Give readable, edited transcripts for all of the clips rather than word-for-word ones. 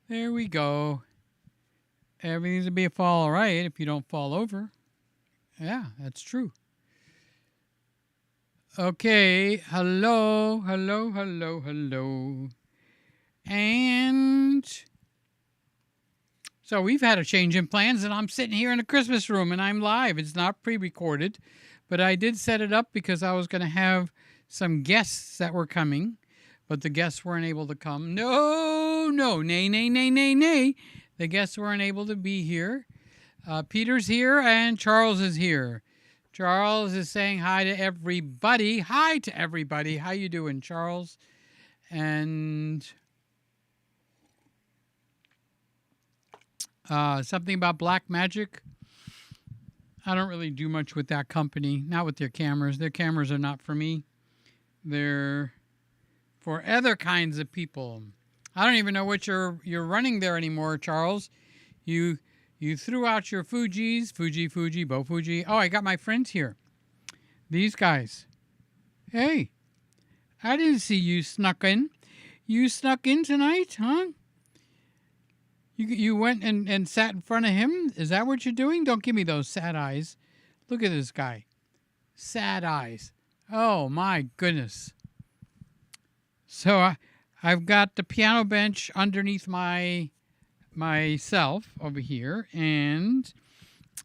There we go. Everything's going to be all right if you don't fall over. Yeah, that's true. Okay. Hello, hello, hello, hello. And so we've had a change in plans, and I'm sitting here in the Christmas room, and I'm live. It's not pre-recorded, but I did set it up because I was going to have some guests that were coming, but the guests weren't able to come. No, no, nay, nay, nay, nay, nay. The guests weren't able to be here. Peter's here, and Charles is here. Charles is saying hi to everybody. Hi to everybody. How you doing, Charles? And something about black magic. I don't really do much with that company, not with their cameras. Their cameras are not for me. They're for other kinds of people. I don't even know what you're running there anymore, Charles. You threw out your Fujis, Fuji, Bo Fuji. Oh, I got my friends here. These guys. Hey, I didn't see you snuck in. You snuck in tonight, huh? You went and sat in front of him? Is that what you're doing? Don't give me those sad eyes. Look at this guy. Sad eyes. Oh, my goodness. So I've got the piano bench underneath myself over here, and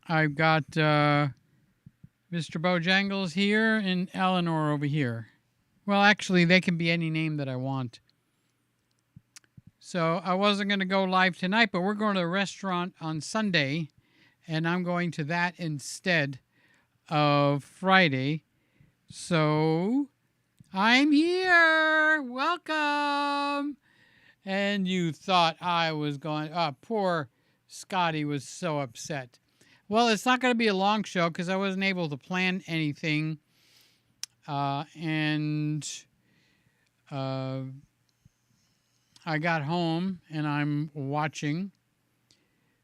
I've got Mr. Bojangles here and Eleanor over here. Well, actually, they can be any name that I want. So I wasn't going to go live tonight, but we're going to a restaurant on Sunday, and I'm going to that instead of Friday. So I'm here. Welcome. And you thought I was going, poor Scotty was so upset. Well, it's not going to be a long show because I wasn't able to plan anything. I got home and I'm watching.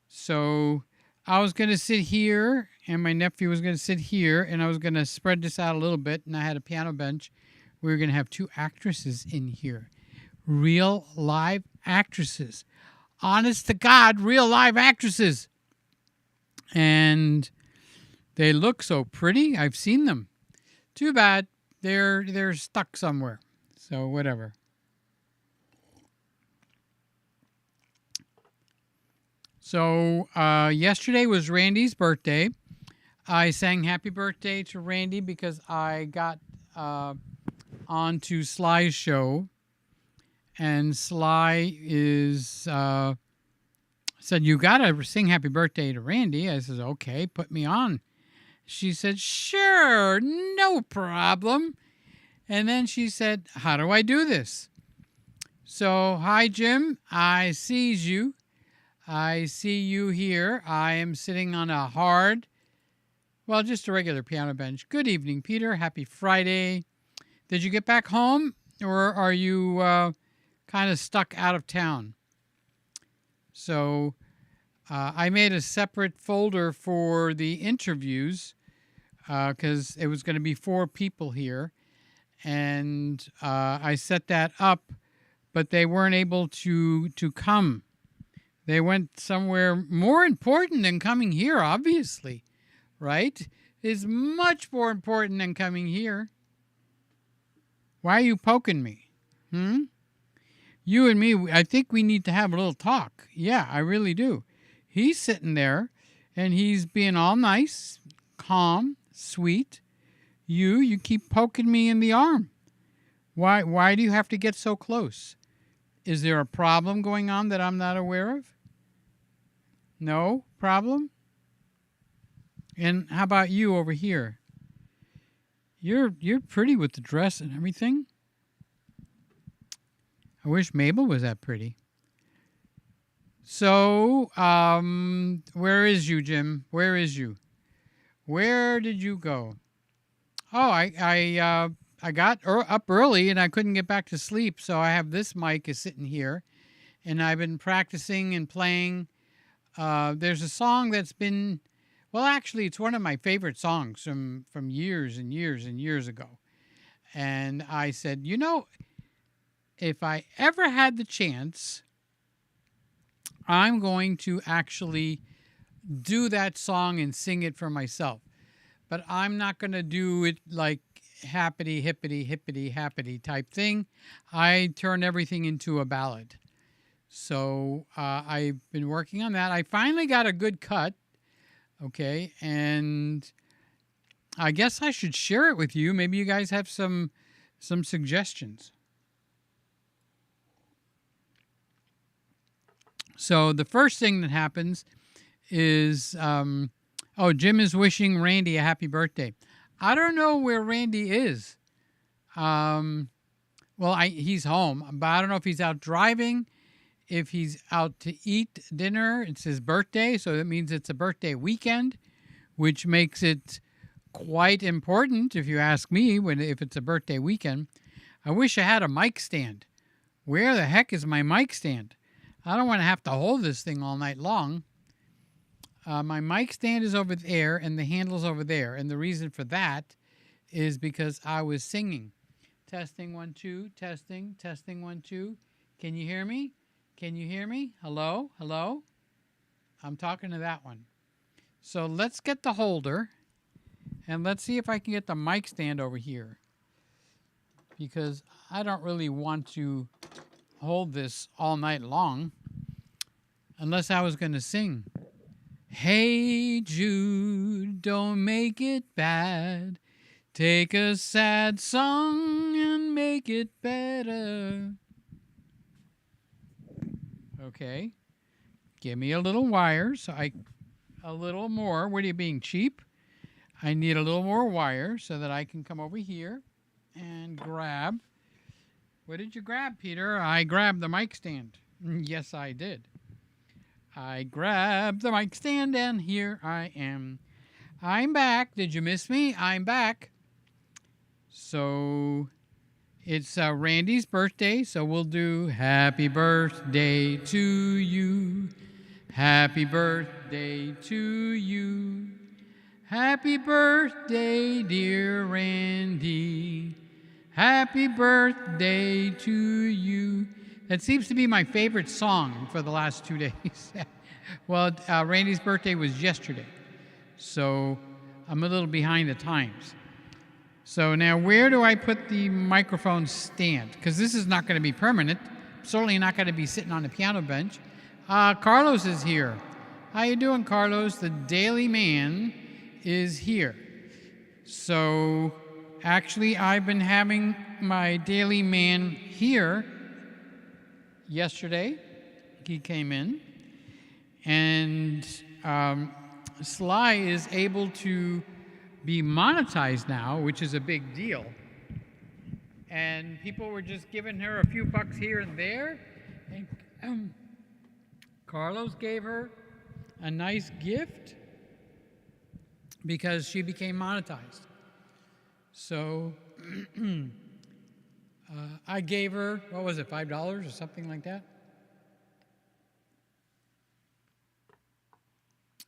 So I was going to sit here and my nephew was going to sit here and I was going to spread this out a little bit. And I had a piano bench. We were going to have two actresses in here. Real live actresses. Honest to God, real live actresses. And they look so pretty. I've seen them. Too bad they're stuck somewhere. So whatever. So yesterday was Randy's birthday. I sang happy birthday to Randy because I got onto Sly's show. And Sly said, you got to sing happy birthday to Randy. I said, okay, put me on. She said, sure, no problem. And then she said, how do I do this? So, hi, Jim. I sees you. I see you here. I am sitting on a just a regular piano bench. Good evening, Peter. Happy Friday. Did you get back home or are you kind of stuck out of town? So I made a separate folder for the interviews because it was going to be 4 people here. And I set that up, but they weren't able to come. They went somewhere more important than coming here, obviously, right? It's much more important than coming here. Why are you poking me? You and me, I think we need to have a little talk. Yeah, I really do. He's sitting there, and he's being all nice, calm, sweet. You keep poking me in the arm. Why do you have to get so close? Is there a problem going on that I'm not aware of? No problem? And how about you over here? You're pretty with the dress and everything. I wish Mabel was that pretty. So, where is you, Jim? Where is you? Where did you go? Oh, I got up early and I couldn't get back to sleep, so I have this mic is sitting here, and I've been practicing and playing. There's a song that's been, well, actually, it's one of my favorite songs from years and years and years ago. And I said, if I ever had the chance I'm going to actually do that song and sing it for myself. But I'm not going to do it like happity, hippity, hippity, happity type thing. I turn everything into a ballad. So I've been working on that. I finally got a good cut, okay, and I guess I should share it with you. Maybe you guys have some suggestions. So the first thing that happens is, Jim is wishing Randy a happy birthday. I don't know where Randy is. He's home, but I don't know if he's out driving, if he's out to eat dinner. It's his birthday, so that means it's a birthday weekend, which makes it quite important, if you ask me, if it's a birthday weekend. I wish I had a mic stand. Where the heck is my mic stand? I don't want to have to hold this thing all night long. My mic stand is over there, and the handle's over there. And the reason for that is because I was singing. Testing 1 2, testing 1 2. Can you hear me? Can you hear me? Hello? Hello? I'm talking to that one. So let's get the holder, and let's see if I can get the mic stand over here, because I don't really want to hold this all night long unless I was going to sing. Hey Jude, don't make it bad. Take a sad song and make it better. Okay. Give me a little wire, a little more. What are you being cheap? I need a little more wire so that I can come over here and grab. What did you grab, Peter? I grabbed the mic stand. Yes, I did. I grabbed the mic stand, and here I am. I'm back. Did you miss me? I'm back. So it's Randy's birthday, so we'll do happy birthday to you. Happy birthday to you. Happy birthday, dear Randy. Happy birthday to you. That seems to be my favorite song for the last 2 days. Well, Randy's birthday was yesterday, so I'm a little behind the times. So now where do I put the microphone stand? Because this is not going to be permanent. Certainly not going to be sitting on the piano bench. Carlos is here. How you doing, Carlos? The Daily Man is here. So actually, I've been having my Daily Man here. Yesterday, he came in, and Sly is able to be monetized now, which is a big deal. And people were just giving her a few bucks here and there. And Carlos gave her a nice gift because she became monetized. So I gave her, what was it, $5 or something like that?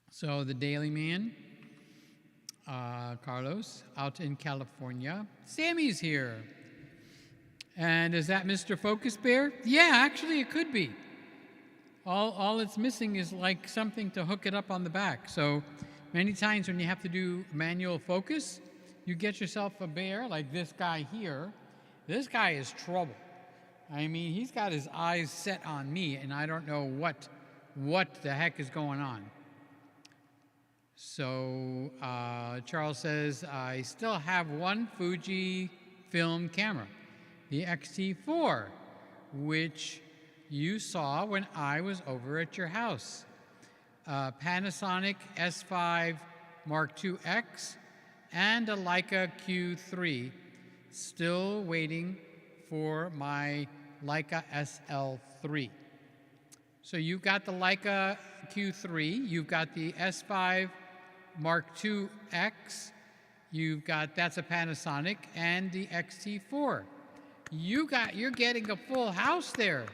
So the Daily Man, Carlos, out in California. Sammy's here. And is that Mr. Focus Bear? Yeah, actually it could be. All it's missing is like something to hook it up on the back. So many times when you have to do manual focus, you get yourself a bear like this guy here. This guy is trouble. I mean, he's got his eyes set on me, and I don't know what the heck is going on. So Charles says, I still have one Fuji film camera, the X-T4, which you saw when I was over at your house. Panasonic S5 Mark II X and a Leica Q3. Still waiting for my Leica SL3. So you've got the Leica Q3, you've got the S5 Mark II X, that's a Panasonic, and the X-T4. You're getting a full house there.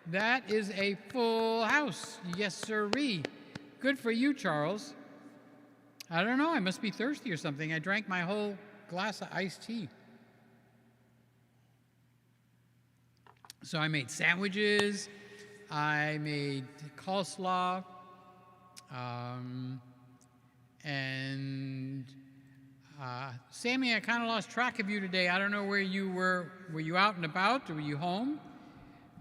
That is a full house. Yes, sirree. Good for you, Charles. I don't know, I must be thirsty or something. I drank my whole glass of iced tea. So I made sandwiches. I made coleslaw, and Sammy, I kind of lost track of you today. I don't know where you were. Were you out and about, or were you home?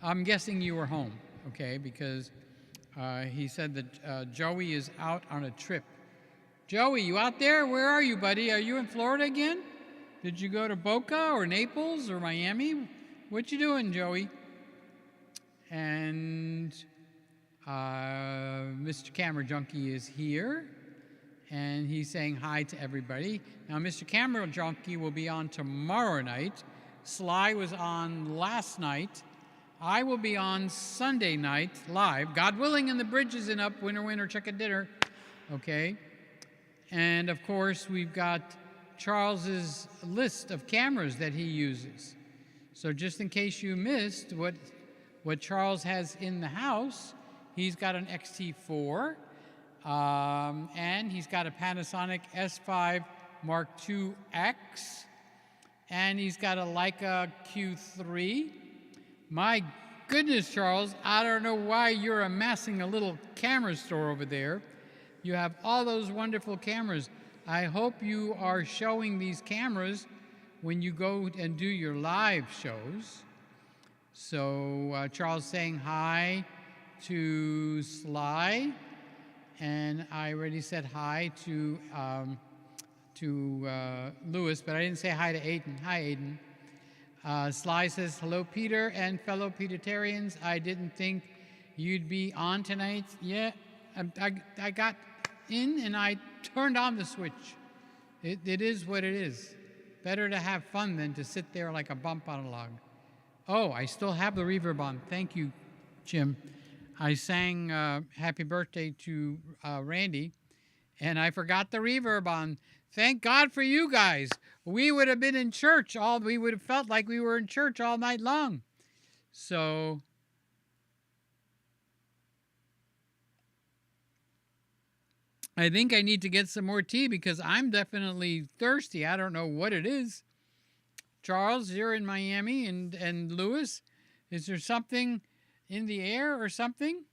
I'm guessing you were home, okay, because he said that Joey is out on a trip. Joey, you out there? Where are you, buddy? Are you in Florida again? Did you go to Boca or Naples or Miami? What you doing, Joey? And Mr. Camera Junkie is here, and he's saying hi to everybody. Now, Mr. Camera Junkie will be on tomorrow night. Sly was on last night. I will be on Sunday night live. God willing, and the bridge isn't up. Winner, winner, chicken dinner. Okay. And, of course, we've got Charles's list of cameras that he uses. So just in case you missed what Charles has in the house, he's got an XT4, and he's got a Panasonic S5 Mark II X, and he's got a Leica Q3. My goodness, Charles, I don't know why you're amassing a little camera store over there. You have all those wonderful cameras. I hope you are showing these cameras when you go and do your live shows. So Charles saying hi to Sly, and I already said hi to Lewis, but I didn't say hi to Aiden. Hi, Aiden. Sly says, hello, Peter and fellow Petertarians. I didn't think you'd be on tonight. Yeah, I got in and I turned on the switch. It is what it is. Better to have fun than to sit there like a bump on a log. Oh, I still have the reverb on. Thank you, Jim. I sang happy birthday to Randy, and I forgot the reverb on. Thank God for you guys. We would have been in church we would have felt like we were in church all night long. So I think I need to get some more tea because I'm definitely thirsty. I don't know what it is. Charles, you're in Miami, and Lewis, is there something in the air or something?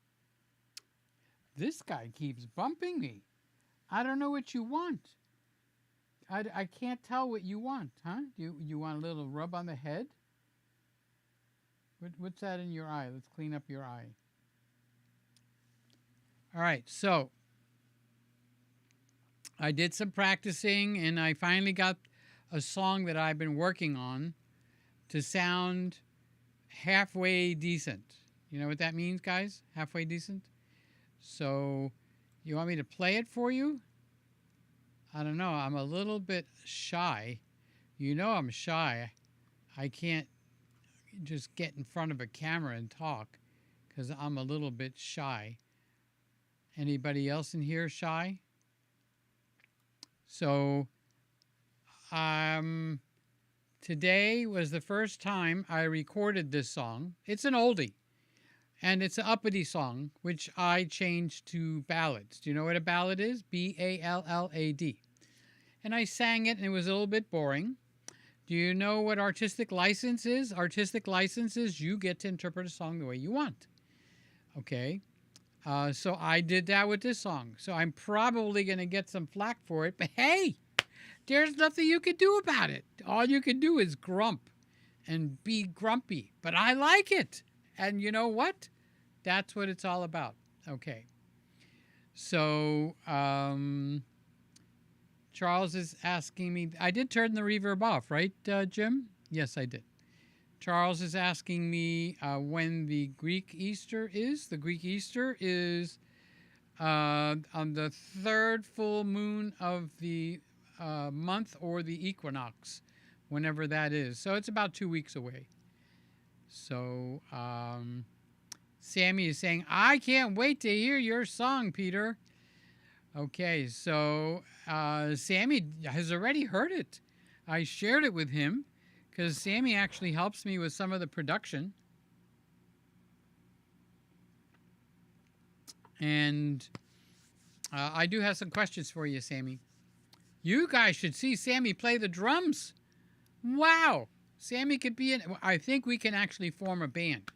This guy keeps bumping me. I don't know what you want. I can't tell what you want, huh? You want a little rub on the head? What's that in your eye? Let's clean up your eye. All right, so I did some practicing, and I finally got a song that I've been working on to sound halfway decent. You know what that means, guys? Halfway decent? So, you want me to play it for you? I don't know. I'm a little bit shy. You know I'm shy. I can't just get in front of a camera and talk because I'm a little bit shy. Anybody else in here shy? So, today was the first time I recorded this song. It's an oldie, and it's an uppity song, which I changed to ballads. Do you know what a ballad is? B-A-L-L-A-D. And I sang it, and it was a little bit boring. Do you know what artistic license is? Artistic license is you get to interpret a song the way you want. Okay? So I did that with this song. So I'm probably going to get some flack for it, but hey, there's nothing you can do about it. All you can do is grump and be grumpy. But I like it. And you know what? That's what it's all about. Okay. So Charles is asking me. I did turn the reverb off, right, Jim? Yes, I did. Charles is asking me when the Greek Easter is. The Greek Easter is on the third full moon of the month or the equinox, whenever that is. So it's about 2 weeks away. So Sammy is saying, I can't wait to hear your song, Peter. Okay, so Sammy has already heard it. I shared it with him because Sammy actually helps me with some of the production. And I do have some questions for you, Sammy. You guys should see Sammy play the drums. Wow. Sammy could be in. I think we can actually form a band.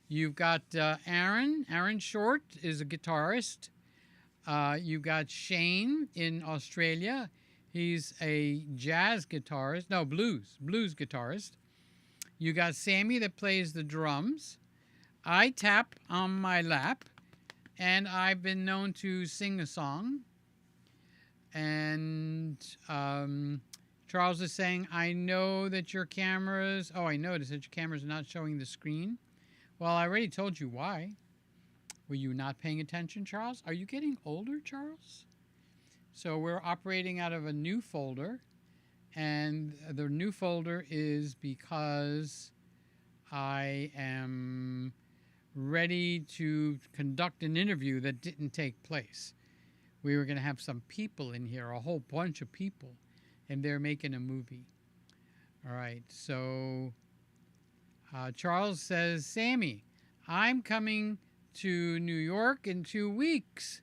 You've got Aaron. Aaron Short is a guitarist. You've got Shane in Australia. He's a jazz guitarist. No, blues guitarist. You got Sammy that plays the drums. I tap on my lap, and I've been known to sing a song. And Charles is saying, I know that your cameras... Oh, I noticed that your cameras are not showing the screen. Well, I already told you why. Were you not paying attention, Charles? Are you getting older, Charles? So we're operating out of a new folder. And the new folder is because I am ready to conduct an interview that didn't take place. We were going to have some people in here, a whole bunch of people, and they're making a movie. All right, so Charles says, Sammy, I'm coming to New York in 2 weeks.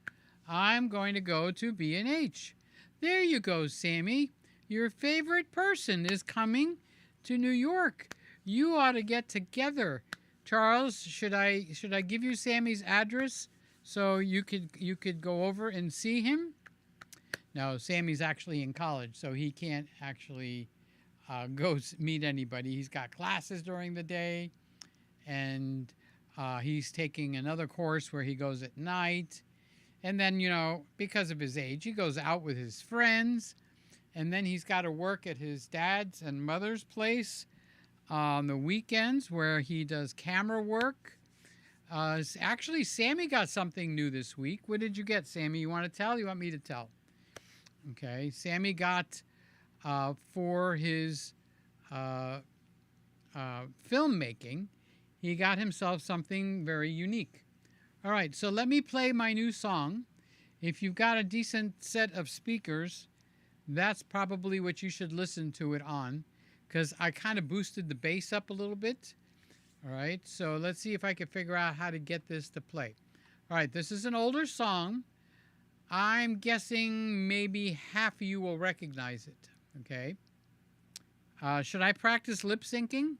I'm going to go to B&H. There you go, Sammy. Your favorite person is coming to New York. You ought to get together. Charles, should I give you Sammy's address so you could go over and see him? No, Sammy's actually in college, so he can't actually go meet anybody. He's got classes during the day, and he's taking another course where he goes at night. And then, you know, because of his age, he goes out with his friends, and then he's got to work at his dad's and mother's place on the weekends where he does camera work. Actually, Sammy got something new this week. What did you get, Sammy? You want to tell? You want me to tell? Okay, Sammy got for his filmmaking, he got himself something very unique. All right, so let me play my new song. If you've got a decent set of speakers, that's probably what you should listen to it on, because I kind of boosted the bass up a little bit. All right, so let's see if I can figure out how to get this to play. All right, this is an older song. I'm guessing maybe half of you will recognize it, okay? Should I practice lip syncing?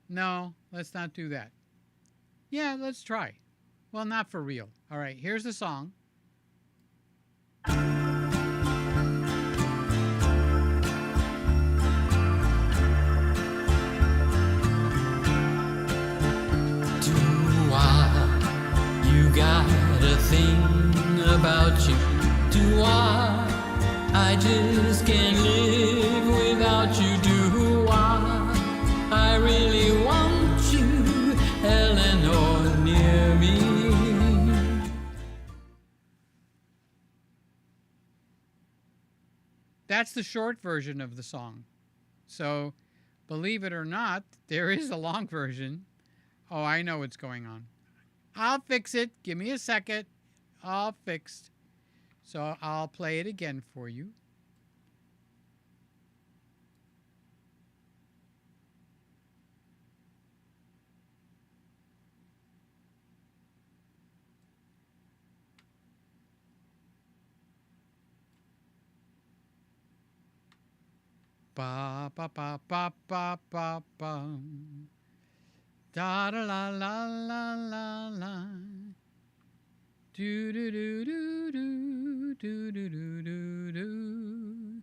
No, let's not do that. Yeah, let's try. Well, not for real. All right, here's the song. You got a thing about you. Do I just can't live without you. Do I really want you, Eleanor, near me. That's the short version of the song. So, believe it or not, there is a long version. Oh, I know what's going on. I'll fix it. Give me a second. All fixed. So I'll play it again for you. Ba ba ba ba ba ba ba. Da da la la la la la. Do do do do do do do do do do.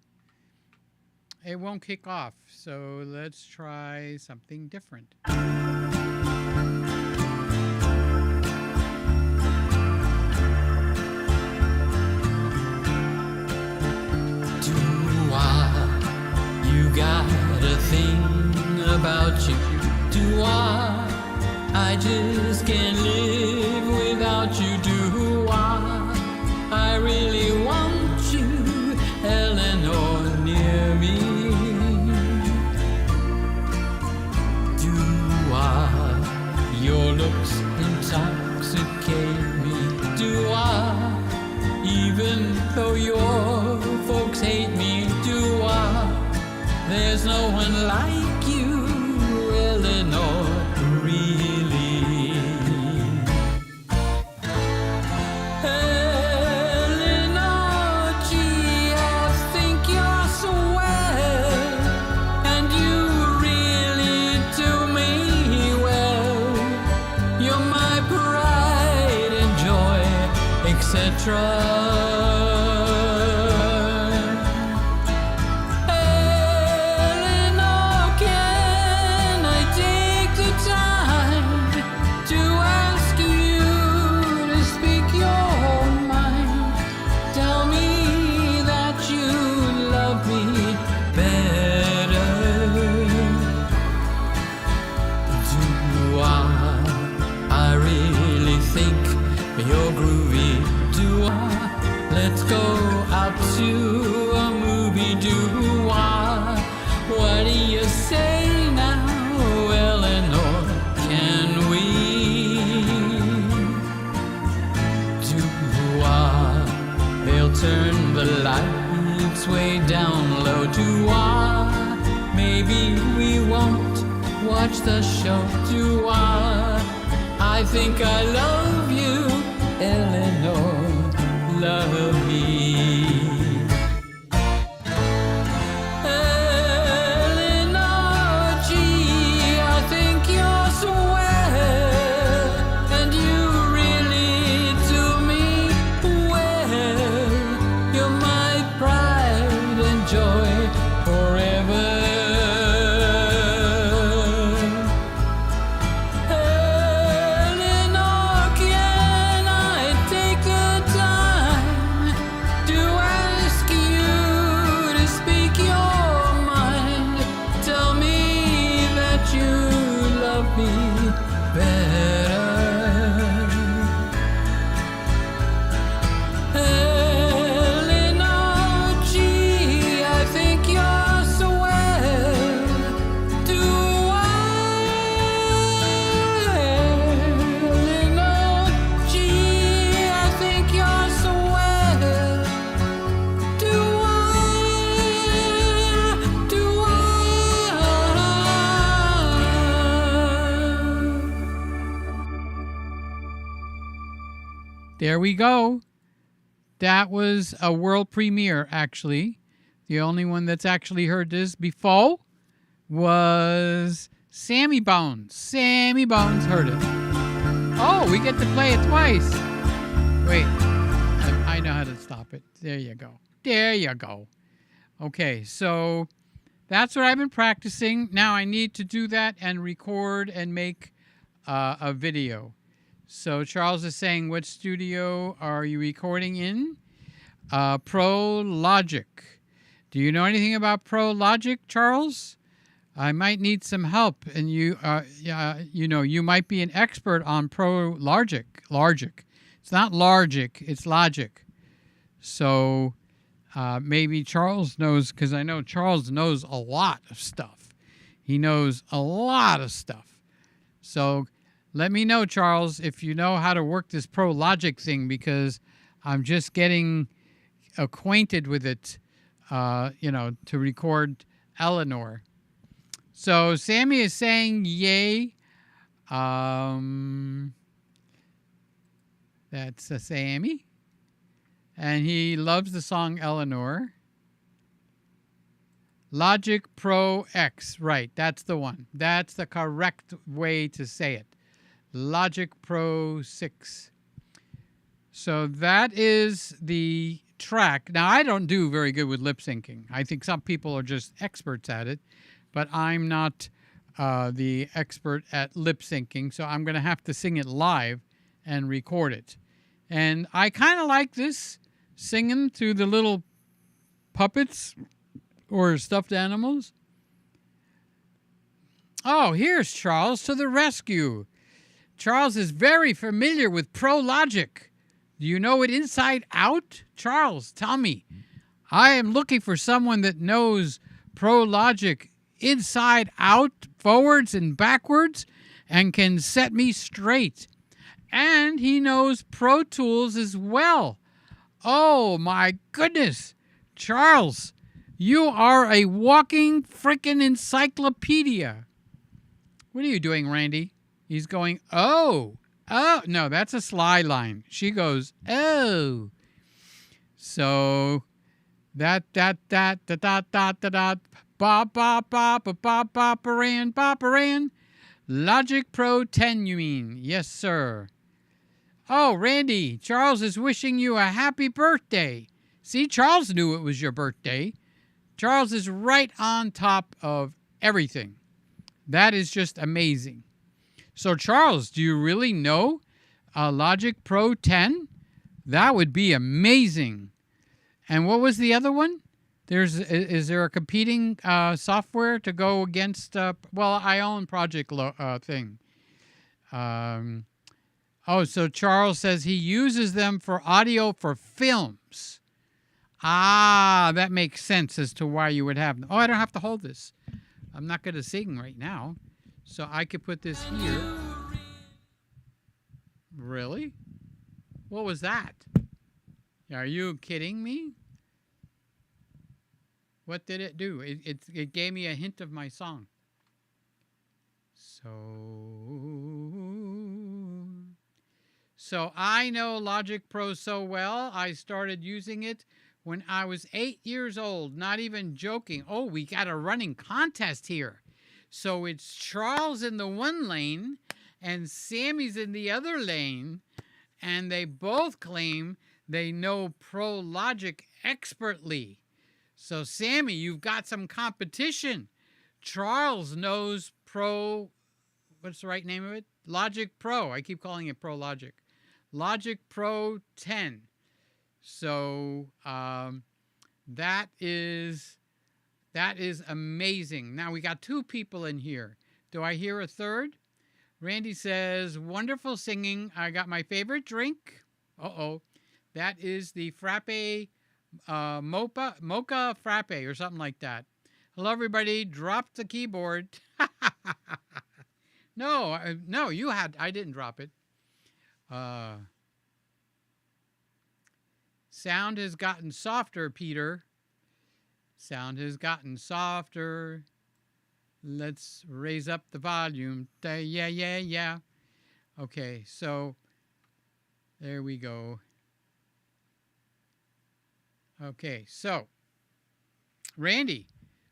It won't kick off, so let's try something different. You got a thing about you. Do I just can't live without you. Do I really want you, Eleanor, near me. Do your looks intoxicate me. Do even though your folks hate me. Do there's no one like you, Eleanor, really. Eleanor, gee, I think you're swell, and you really do me well. my pride and joy, etc. Eleanor, can I take the time to ask you to speak your mind? Tell me that you love me better. I really think you're groovy. Let's go out to a movie. What do you say now, Eleanor? Can we they'll turn the lights way down low. Maybe we won't watch the show. I think I love you, Eleanor. Love me. Eleanor, gee, I think you're swell, and you really do me well. You're my pride and joy forever. There we go. That was a world premiere, actually. The only one that's actually heard this before was Sammy Bones. Sammy Bones heard it. Oh, we get to play it twice. Wait, I know how to stop it. There you go. There you go. Okay, so that's what I've been practicing. Now I need to do that and record and make a video. So Charles is saying, what studio are you recording in? Pro Logic. Do you know anything about Pro Logic, Charles? I might need some help, and you might be an expert on Pro Logic. Logic. It's not Logic, it's Logic. So maybe Charles knows, because I know Charles knows a lot of stuff. He knows a lot of stuff. So let me know, Charles, if you know how to work this Pro Logic thing, because I'm just getting acquainted with it, to record Eleanor. So Sammy is saying yay. That's a Sammy. And he loves the song Eleanor. Logic Pro X. Right, that's the one. That's the correct way to say it. Logic Pro 6. So that is the track. Now, I don't do very good with lip syncing. I think some people are just experts at it, but I'm not the expert at lip syncing, so I'm going to have to sing it live and record it. And I kind of like this, singing to the little puppets or stuffed animals. Oh, here's Charles to the rescue. Charles is very familiar with Pro Logic. Do you know it inside out? Charles, tell me. I am looking for someone that knows Pro Logic inside out, forwards and backwards, and can set me straight. And he knows Pro Tools as well. Oh, my goodness. Charles, you are a walking freaking encyclopedia. What are you doing, Randy? He's going, oh. No, that's a Sly line. She goes, oh. So that, bop, bop, bop, bop, bop, bop, bop, bop, Logic Pro 10, you mean? Yes, sir. Oh, Randy, Charles is wishing you a happy birthday. See, Charles knew it was your birthday. Charles is right on top of everything. That is just amazing. So, Charles, do you really know Logic Pro 10? That would be amazing. And what was the other one? Is there a competing software to go against? Well, I own Project thing. So Charles says he uses them for audio for films. Ah, that makes sense as to why you would have them. Oh, I don't have to hold this. I'm not going to sing right now. So I could put this here. Really? What was that? Are you kidding me? What did it do? It gave me a hint of my song. So I know Logic Pro so well, I started using it when I was 8 years old. Not even joking. Oh, we got a running contest here. So it's Charles in the one lane and Sammy's in the other lane. And they both claim they know Pro Logic expertly. So, Sammy, you've got some competition. Charles knows what's the right name of it? Logic Pro. I keep calling it Pro Logic. Logic Pro 10. So, that is amazing. Now, we got 2 people in here. Do I hear a third? Randy says, wonderful singing. I got my favorite drink. Uh-oh. That is the Frappe, Mocha Frappe or something like that. Hello, everybody. Drop the keyboard. No, I didn't drop it. Sound has gotten softer, Peter. Sound has gotten softer. Let's raise up the volume. Yeah. Okay, so there we go. Okay, so Randy,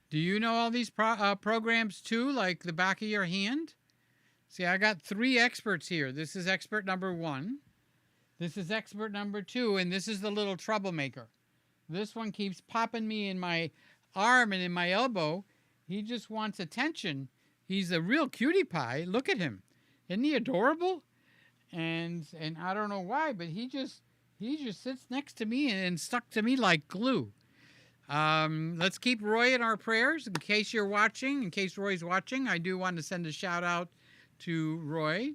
do you know all these programs too, like the back of your hand? See, I got 3 experts here. This is expert number 1. This is expert number 2, and this is the little troublemaker. This one keeps popping me in my arm and in my elbow. He just wants attention. He's a real cutie pie. Look at him. Isn't he adorable? And I don't know why, but he just sits next to me and stuck to me like glue. Let's keep Roy in our prayers. In case you're watching, in case Roy's watching, I do want to send a shout out to Roy.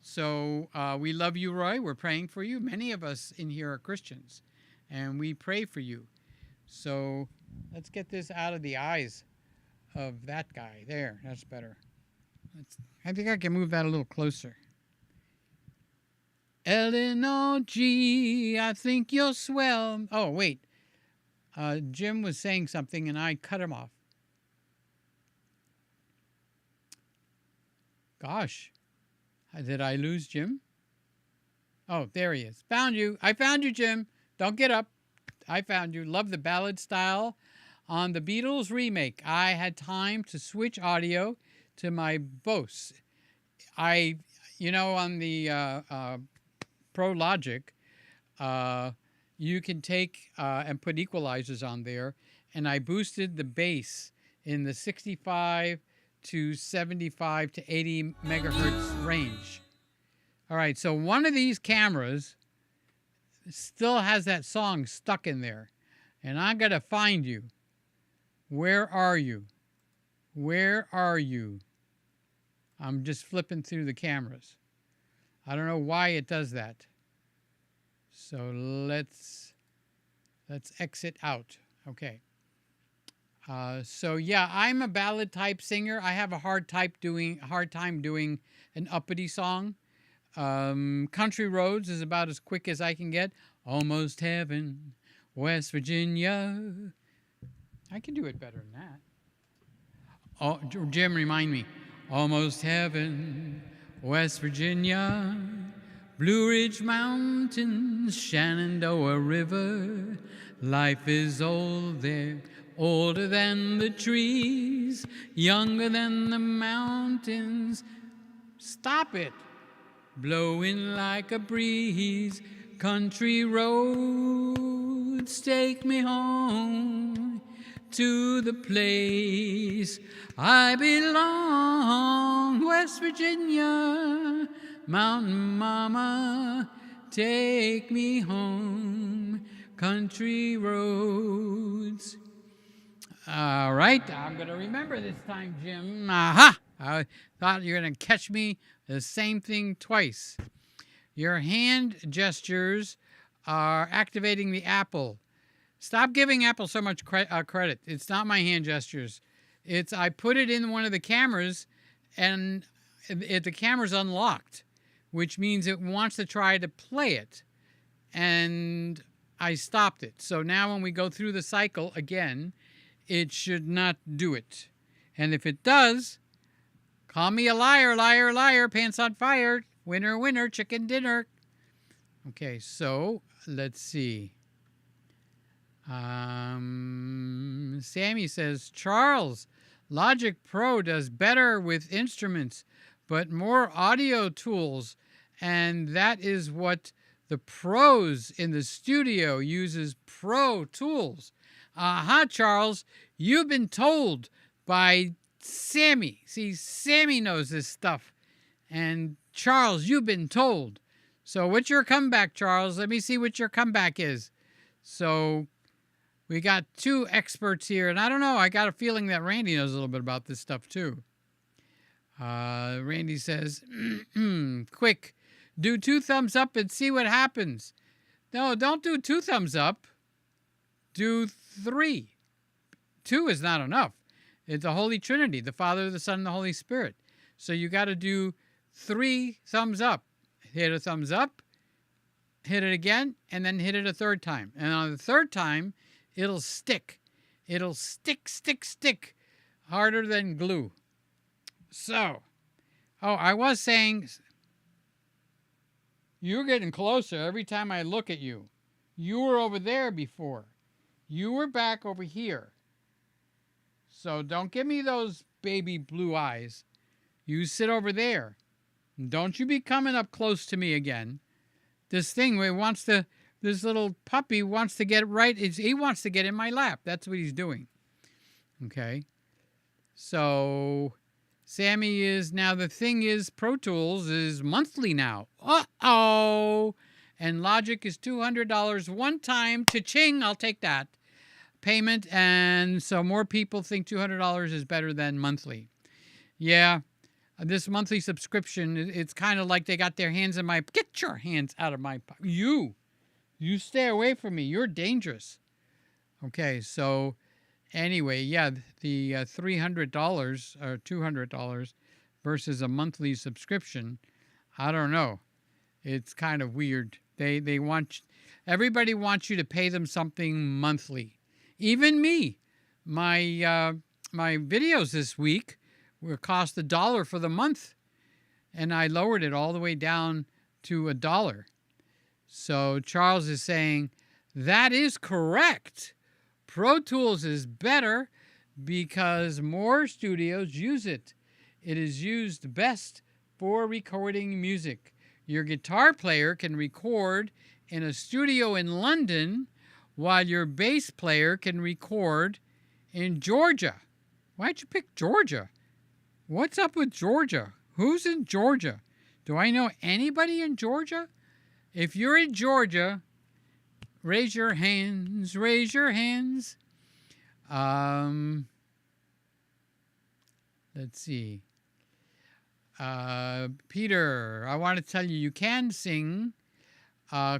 So we love you, Roy. We're praying for you. Many of us in here are Christians, and we pray for you. So let's get this out of the eyes of that guy. There, that's better. I think I can move that a little closer. L-N-O-G, I think you're swell. Oh, wait. Jim was saying something, and I cut him off. Gosh. Did I lose Jim? Oh, there he is. Found you. I found you, Jim. Don't get up. I found you. Love the ballad style. On the Beatles remake, I had time to switch audio to my Bose. On the Pro Logic, you can take and put equalizers on there, and I boosted the bass in the 65 to 75 to 80 megahertz range. All right, so one of these cameras still has that song stuck in there, and I'm going to find you. Where are you? Where are you? I'm just flipping through the cameras. I don't know why it does that. So let's exit out. Okay. So yeah, I'm a ballad type singer. I have a hard time doing an uppity song. Country Roads is about as quick as I can get. Almost Heaven, West Virginia. I can do it better than that. Oh, Jim, remind me. Almost Heaven, West Virginia, Blue Ridge Mountains, Shenandoah River. Life is old there, older than the trees, younger than the mountains. Stop it. Blowing like a breeze, country roads take me home to the place I belong. West Virginia, Mountain Mama, take me home, country roads. All right, I'm going to remember this time, Jim. Aha! I thought you were going to catch me the same thing twice. Your hand gestures are activating the Apple. Stop giving Apple so much credit. It's not my hand gestures. I put it in one of the cameras, and the camera's unlocked, which means it wants to try to play it. And I stopped it. So now when we go through the cycle again, it should not do it. And if it does, call me a liar, liar, liar, pants on fire, winner, winner, chicken dinner. Okay, so let's see. Sammy says, Charles, Logic Pro does better with instruments, but more audio tools, and that is what the pros in the studio uses, Pro Tools. Aha, Charles, you've been told by Sammy. See, Sammy knows this stuff. And Charles, you've been told. So what's your comeback, Charles? Let me see what your comeback is. So we got two experts here. And I don't know, I got a feeling that Randy knows a little bit about this stuff too. Randy says, quick, do 2 thumbs up and see what happens. No, don't do 2 thumbs up. Do 3. 2 is not enough. It's the Holy Trinity, the Father, the Son, and the Holy Spirit. So you got to do 3 thumbs up. Hit a thumbs up, hit it again, and then hit it a 3rd time. And on the 3rd time, it'll stick. It'll stick, stick, stick harder than glue. So, I was saying, you're getting closer every time I look at you. You were over there before. You were back over here. So don't give me those baby blue eyes. You sit over there. Don't you be coming up close to me again. This thing this little puppy wants to get right. He wants to get in my lap. That's what he's doing. Okay. So Sammy is, now the thing is, Pro Tools is monthly now. Uh-oh. And Logic is $200 one time. Cha-ching, I'll take that. Payment, and so more people think $200 is better than monthly. Yeah, this monthly subscription, it's kind of like they got their hands in my... Get your hands out of my... You stay away from me. You're dangerous. Okay, so anyway, yeah, the $300 or $200 versus a monthly subscription, I don't know. It's kind of weird. They want... Everybody wants you to pay them something monthly. Even me. My videos this week will cost $1 for the month, and I lowered it all the way down to $1. So Charles is saying, that is correct. Pro Tools is better because more studios use it. It is used best for recording music. Your guitar player can record in a studio in London, while your bass player can record in Georgia. Why'd you pick Georgia? What's up with Georgia? Who's in Georgia? Do I know anybody in Georgia? If you're in Georgia, raise your hands, raise your hands. Let's see. Peter, I want to tell you, you can sing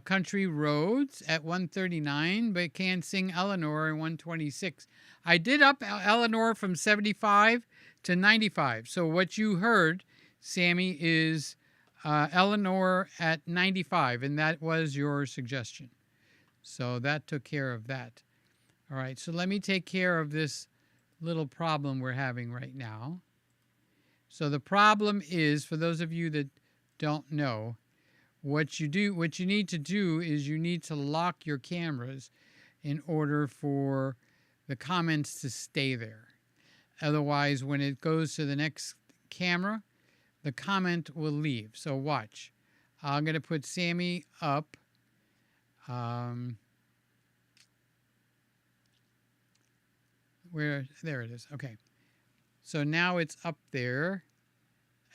Country Roads at 139, but can't sing Eleanor at 126. I did up Eleanor from 75 to 95. So what you heard, Sammy, is Eleanor at 95, and that was your suggestion. So that took care of that. All right, so let me take care of this little problem we're having right now. So the problem is, for those of you that don't know, what you need to do is you need to lock your cameras in order for the comments to stay there. Otherwise, when it goes to the next camera, the comment will leave. So watch. I'm going to put Sammy up. There it is. Okay. So now it's up there.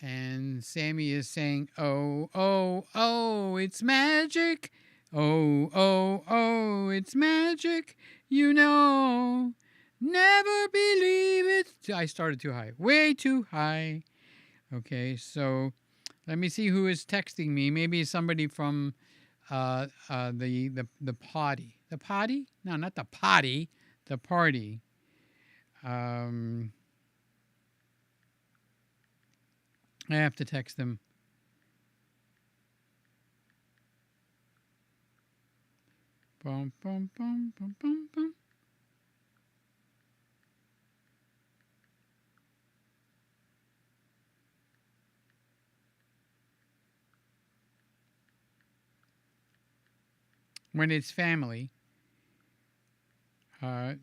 And Sammy is saying, oh, oh, oh, it's magic. Oh, oh, oh, it's magic. You know, never believe it. I started too high. Way too high. Okay, so let me see who is texting me. Maybe somebody from the potty. The potty? No, not the potty. The party. I have to text them. Boom, boom, boom, boom, boom, boom. When it's family,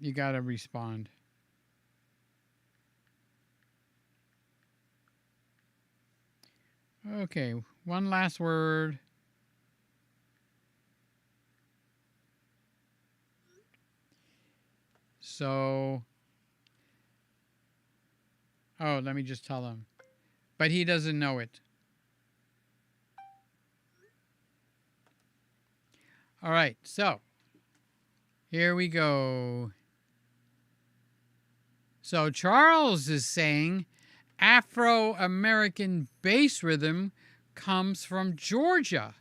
you got to respond. Okay, one last word. So, oh, let me just tell him. But he doesn't know it. All right, so here we go. So Charles is saying Afro-American bass rhythm comes from Georgia.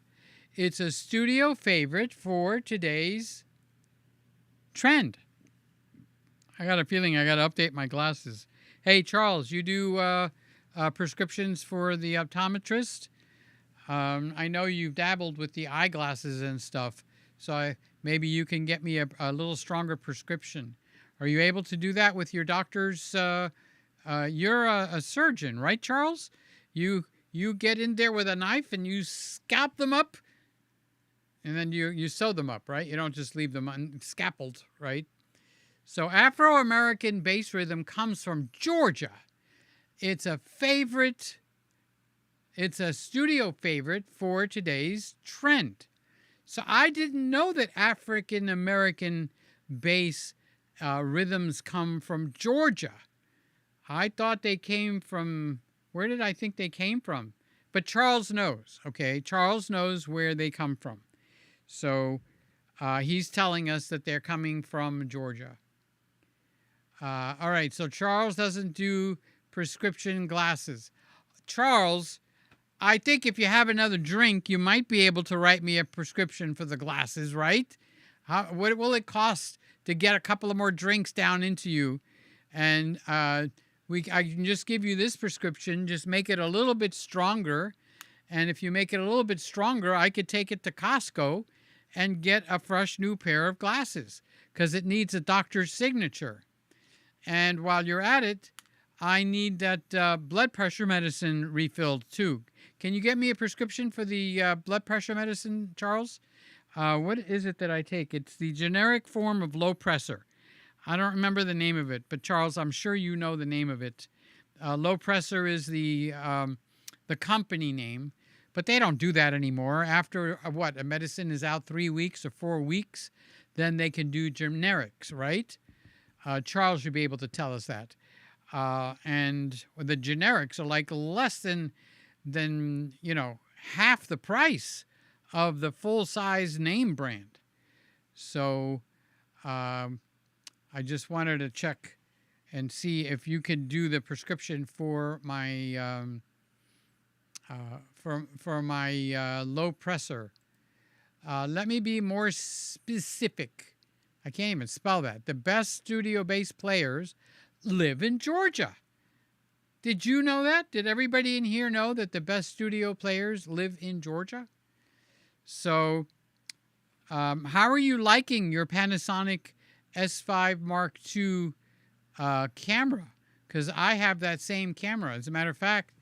It's a studio favorite for today's trend. I got a feeling I got to update my glasses. Hey, Charles, you do prescriptions for the optometrist? I know you've dabbled with the eyeglasses and stuff, so maybe you can get me a little stronger prescription. Are you able to do that with your doctor's? You're a surgeon, right, Charles? You get in there with a knife and you scalp them up, and then you sew them up, right? You don't just leave them unscalpeled, right? So Afro-American bass rhythm comes from Georgia. It's a favorite. It's a studio favorite for today's trend. So I didn't know that African American bass rhythms come from Georgia. I thought they came from, where did I think they came from? But Charles knows, okay? Charles knows where they come from. So he's telling us that they're coming from Georgia. All right, so Charles doesn't do prescription glasses. Charles, I think if you have another drink, you might be able to write me a prescription for the glasses, right? What will it cost to get a couple of more drinks down into you? And I can just give you this prescription, just make it a little bit stronger. And if you make it a little bit stronger, I could take it to Costco and get a fresh new pair of glasses because it needs a doctor's signature. And while you're at it, I need that blood pressure medicine refilled too. Can you get me a prescription for the blood pressure medicine, Charles? What is it that I take? It's the generic form of low pressure. I don't remember the name of it, but Charles, I'm sure you know the name of it. Low pressure is the company name, but they don't do that anymore. After a medicine is out 3 weeks or 4 weeks, then they can do generics, right? Charles should be able to tell us that. And the generics are like less than half the price of the full-size name brand. So I just wanted to check and see if you could do the prescription for my low pressure. Let me be more specific. I can't even spell that. The best studio bass players live in Georgia. Did you know that? Did everybody in here know that the best studio players live in Georgia? So, how are you liking your Panasonic S5 Mark II camera? Because I have that same camera. As a matter of fact,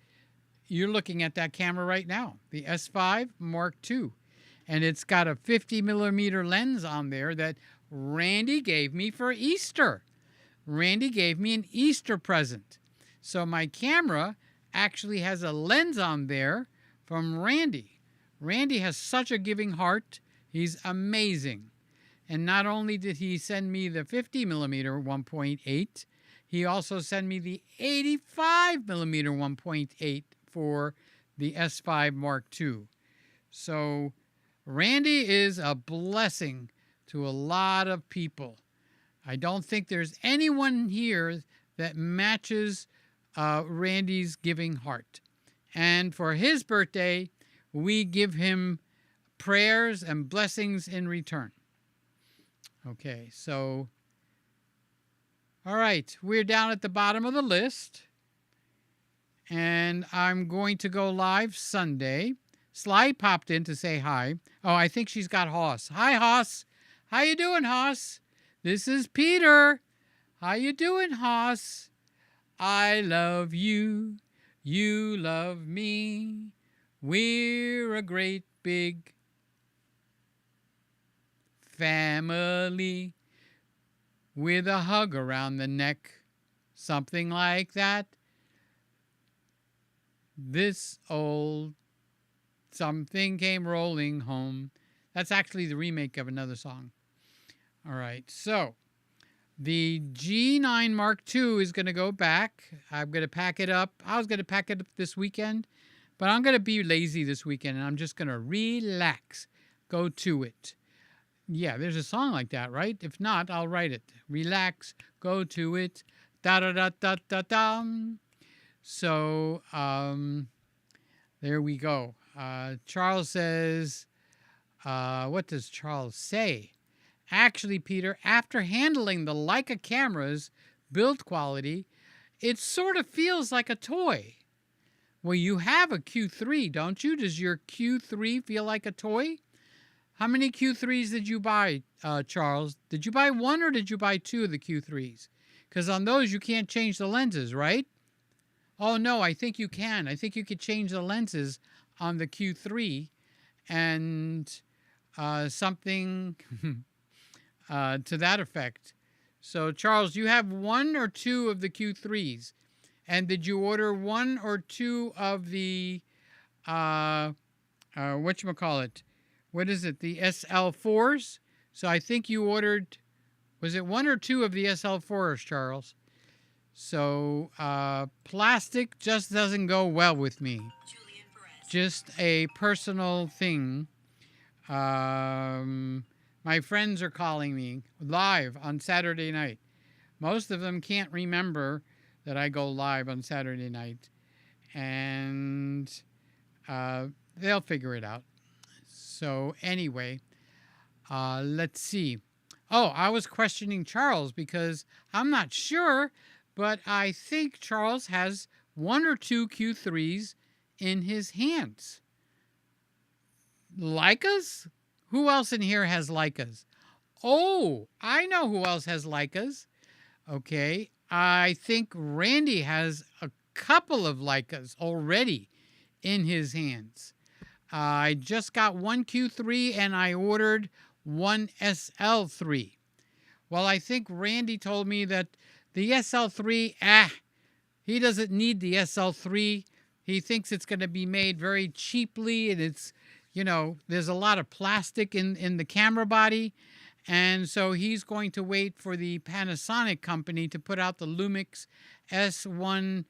you're looking at that camera right now, the S5 Mark II. And it's got a 50 millimeter lens on there that Randy gave me for Easter. Randy gave me an Easter present. So my camera actually has a lens on there from Randy. Randy has such a giving heart. He's amazing. And not only did he send me the 50 millimeter 1.8, he also sent me the 85 millimeter 1.8 for the S5 Mark II. So Randy is a blessing to a lot of people. I don't think there's anyone here that matches Randy's giving heart. And for his birthday, we give him prayers and blessings in return. Okay, so, all right, we're down at the bottom of the list. And I'm going to go live Sunday. Sly popped in to say hi. Oh, I think she's got Hoss. Hi, Hoss. How you doing, Hoss? This is Peter. How you doing, Hoss? I love you. You love me. We're a great big family with a hug around the neck. Something like that. This old something came rolling home. That's actually the remake of another song. All right, so the G9 Mark II is going to go back. I'm going to pack it up. I was going to pack it up this weekend, but I'm going to be lazy this weekend, and I'm just going to relax. Go to it. Yeah, there's a song like that, right? If not, I'll write it. Relax, go to it. Da-da-da-da-da-da. So, there we go. Charles says, what does Charles say? Actually, Peter, after handling the Leica camera's build quality, it sort of feels like a toy. Well, you have a Q3, don't you? Does your Q3 feel like a toy? How many Q3s did you buy, Charles? Did you buy one or did you buy two of the Q3s? Because on those, you can't change the lenses, right? Oh, no, I think you can. I think you could change the lenses on the Q3 and something to that effect. So, Charles, you have one or two of the Q3s. And did you order one or two of the, whatchamacallit? What is it? The SL4s? So I think you ordered, was it one or two of the SL4s, Charles? So plastic just doesn't go well with me. Just a personal thing. My friends are calling me live on Saturday night. Most of them can't remember that I go live on Saturday night. And they'll figure it out. So anyway, let's see. Oh, I was questioning Charles because I'm not sure, but I think Charles has one or two Q3s in his hands. Leicas? Who else in here has Leicas? Oh, I know who else has Leicas. Okay, I think Randy has a couple of Leicas already in his hands. I just got one Q3 and I ordered one SL3. Well, I think Randy told me that the SL3, he doesn't need the SL3. He thinks it's going to be made very cheaply, and it's, you know, there's a lot of plastic in the camera body. And so he's going to wait for the Panasonic company to put out the Lumix S1R,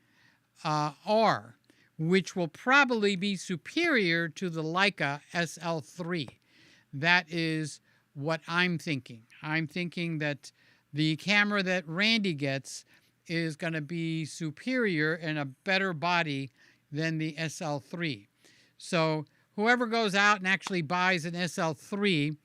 which will probably be superior to the Leica SL3. That is what I'm thinking. I'm thinking that the camera that Randy gets is going to be superior and a better body than the SL3. So whoever goes out and actually buys an SL3,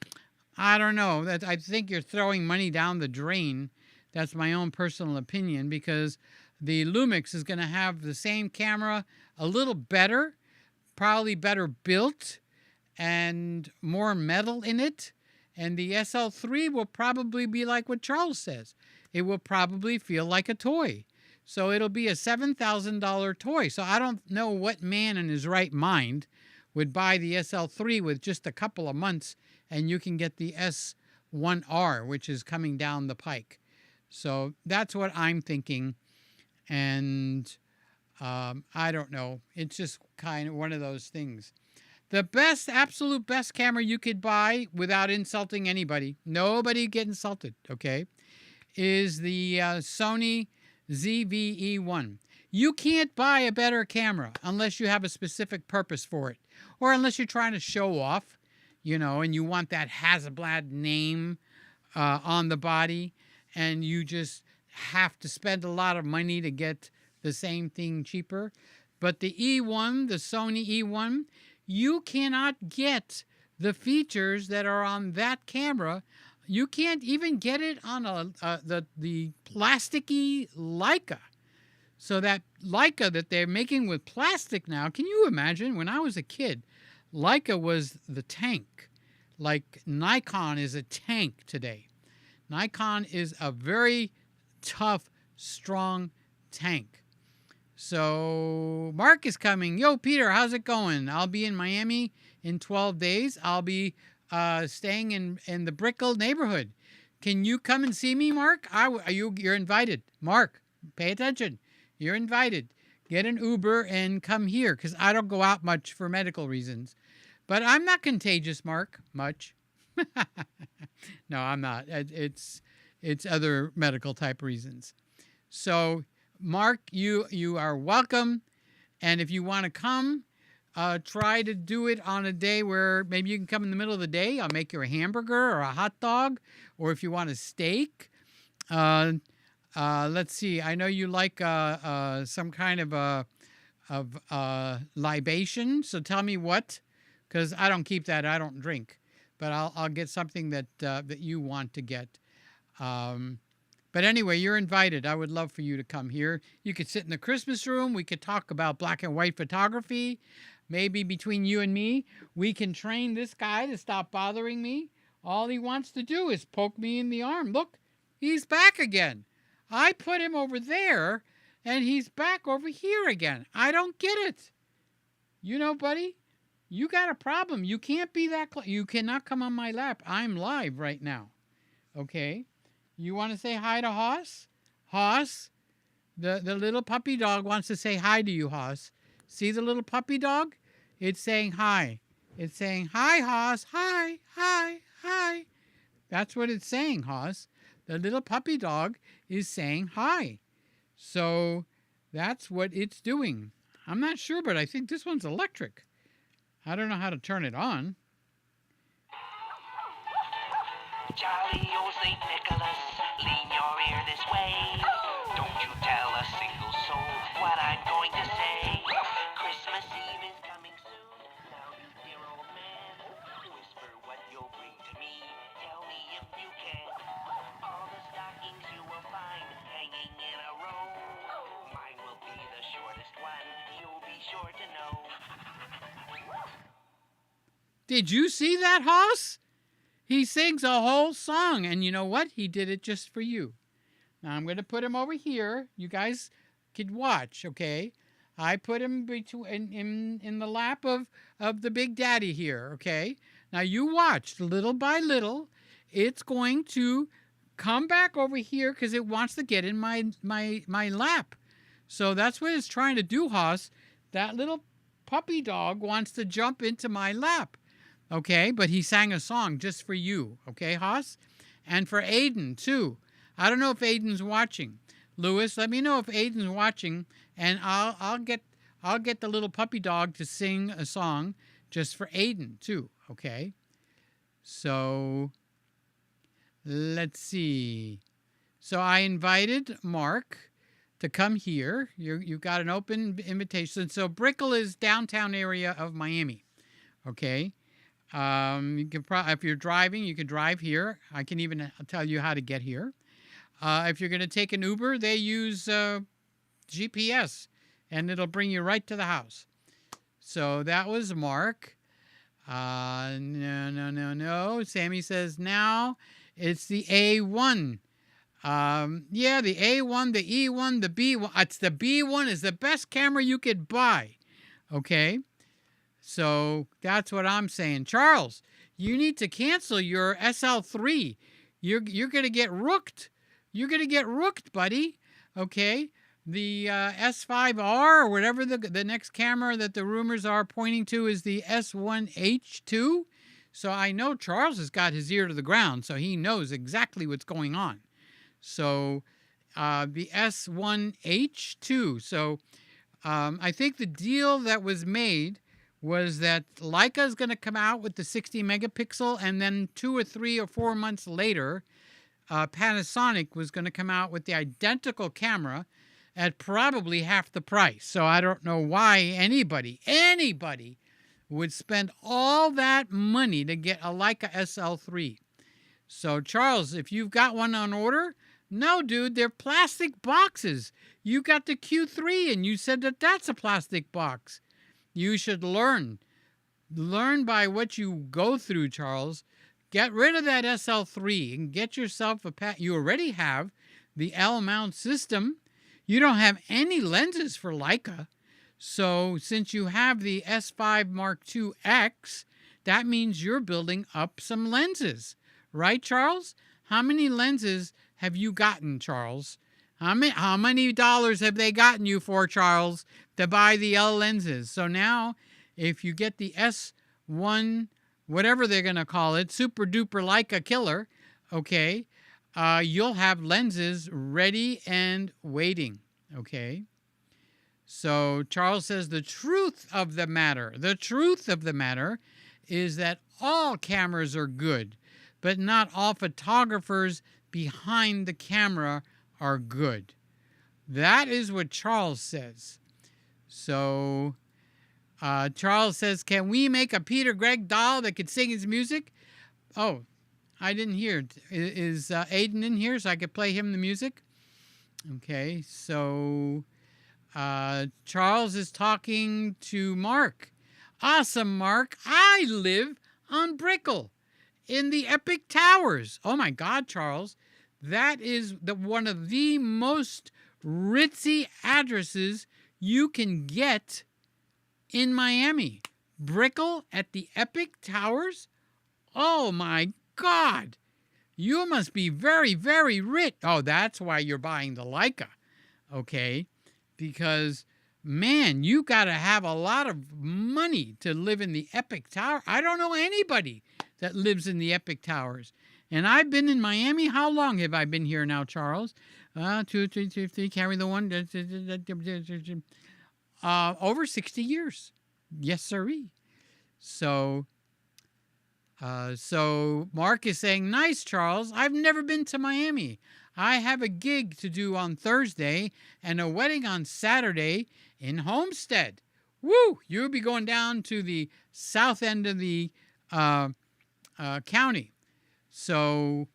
I don't know. I think you're throwing money down the drain. That's my own personal opinion, because the Lumix is going to have the same camera, a little better, probably better built, and more metal in it. And the SL3 will probably be like what Charles says. It will probably feel like a toy. So it'll be a $7,000 toy. So I don't know what man in his right mind would buy the SL3 with just a couple of months, and you can get the S1R, which is coming down the pike. So that's what I'm thinking. And I don't know. It's just kind of one of those things. The best, absolute best camera you could buy without insulting anybody, nobody get insulted, okay, is the Sony ZVE1. You can't buy a better camera unless you have a specific purpose for it, or unless you're trying to show off, and you want that Hasselblad name on the body, and you just have to spend a lot of money to get the same thing cheaper. But the E1, the Sony E1, you cannot get the features that are on that camera. You can't even get it on the plasticky Leica. So that Leica that they're making with plastic now, can you imagine? When I was a kid, Leica was the tank. Like Nikon is a tank today. Nikon is a very tough, strong tank. So Mark is coming. Yo, Peter, how's it going? I'll be in Miami in 12 days. I'll be staying in the Brickell neighborhood. Can you come and see me, Mark? You're invited. Mark, pay attention. You're invited. Get an Uber and come here, because I don't go out much for medical reasons. But I'm not contagious, Mark, much. No, I'm not. It's other medical type reasons. So, Mark, you are welcome. And if you want to come, try to do it on a day where maybe you can come in the middle of the day. I'll make you a hamburger or a hot dog. Or if you want a steak. Let's see. I know you like some kind of libation. So tell me what, because I don't keep that. I don't drink. But I'll get something that you want to get. But anyway, you're invited. I would love for you to come here. You could sit in the Christmas room. We could talk about black and white photography. Maybe between you and me, we can train this guy to stop bothering me. All he wants to do is poke me in the arm. Look, he's back again. I put him over there, and he's back over here again. I don't get it. Buddy, you got a problem. You can't be that close. You cannot come on my lap. I'm live right now. Okay? You want to say hi to Hoss? Hoss, the little puppy dog wants to say hi to you, Hoss. See the little puppy dog? It's saying hi. It's saying, hi, Hoss. Hi, hi, hi. That's what it's saying, Hoss. The little puppy dog is saying hi. So that's what it's doing. I'm not sure, but I think this one's electric. I don't know how to turn it on. Jolly old St. Nicholas, lean your ear this way. Don't you tell a single soul what I'm going to say. Christmas Eve is coming soon. Now you dear old man, whisper what you'll bring to me. Tell me if you can. All the stockings you will find hanging in a row. Mine will be the shortest one. You'll be sure to know. Did you see that, Hoss? He sings a whole song, and you know what? He did it just for you. Now I'm going to put him over here. You guys could watch, okay? I put him in the lap of the Big Daddy here, okay? Now you watch. Little by little, it's going to come back over here because it wants to get in my lap. So that's what it's trying to do, Hoss. That little puppy dog wants to jump into my lap. Okay, but he sang a song just for you, okay, Hoss? And for Aiden, too. I don't know if Aiden's watching. Lewis, let me know if Aiden's watching, and I'll get the little puppy dog to sing a song just for Aiden, too, okay? So, let's see. So I invited Mark to come here. You've got an open invitation. So Brickell is downtown area of Miami, okay? You can if you're driving, you can drive here. I can even tell you how to get here. If you're going to take an Uber, they use GPS, and it'll bring you right to the house. So that was Mark. No. Sammy says now it's the A1. Yeah, the A1, the E1, the B1. It's the B1 is the best camera you could buy. Okay? So that's what I'm saying. Charles, you need to cancel your SL3. You're going to get rooked. you're going to get rooked, buddy. Okay? The S5R or whatever the next camera that the rumors are pointing to is the S1H2. So I know Charles has got his ear to the ground, so he knows exactly what's going on. So the S1H2. So I think the deal that was made was that Leica is going to come out with the 60 megapixel, and then 2 or 3 or 4 months later, Panasonic was going to come out with the identical camera at probably half the price. So I don't know why anybody would spend all that money to get a Leica SL3. So Charles, if you've got one on order, no, dude, they're plastic boxes. You got the Q3 and you said that that's a plastic box. You should learn. Learn by what you go through, Charles. Get rid of that SL3 and get yourself you already have the L mount system. You don't have any lenses for Leica. So since you have the S5 Mark II X, that means you're building up some lenses. Right, Charles? How many lenses have you gotten, Charles? How many dollars have they gotten you for, Charles, to buy the L lenses? So now, if you get the S1, whatever they're going to call it, super duper Leica killer, okay, you'll have lenses ready and waiting, okay? So Charles says the truth of the matter is that all cameras are good, but not all photographers behind the camera are good. That is what Charles says. So Charles says, can we make a Peter Gregg doll that could sing his music? Oh, I didn't hear. Is Aiden in here so I could play him the music? Okay, so Charles is talking to Mark. Awesome, Mark. I live on Brickell in the Epic Towers. Oh my God, Charles. That is one of the most ritzy addresses you can get in Miami. Brickell at the Epic Towers? Oh my God. You must be very, very rich. Oh, that's why you're buying the Leica. Okay. Because, man, you got to have a lot of money to live in the Epic Tower. I don't know anybody that lives in the Epic Towers. And I've been in Miami. How long have I been here now, Charles? 2, 3, 3, carry the one. Over 60 years. Yes, sirree. So Mark is saying, nice, Charles. I've never been to Miami. I have a gig to do on Thursday and a wedding on Saturday in Homestead. Woo! You'll be going down to the south end of the county. So